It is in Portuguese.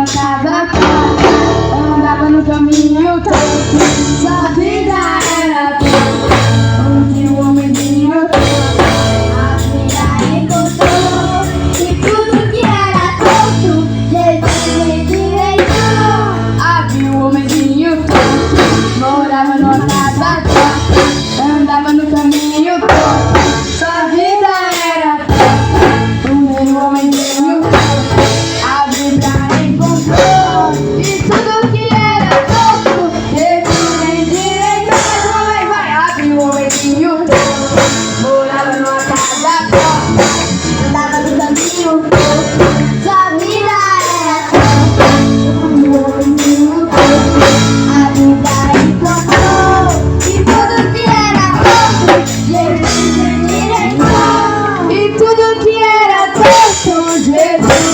numa casa torta, andava no caminho torto, sua vida era torta, onde o homenzinho torto a vida encontrou, e tudo que era torto Jesus endireitou. Havia um homenzinho torto, morava numa casa torta, andava no caminho torto, sua vida era torta, o homenzinho torto abriu pra encontrar, e tudo que era torto Jesus endireitou. Vai, abriu o homenzinho torto, morava numa casa torta, andava no caminho torto, sua vida era torta, o homenzinho torto abriu pra encontrar, e tudo que era torto Jesus endireitou. E tudo que era torto Jesus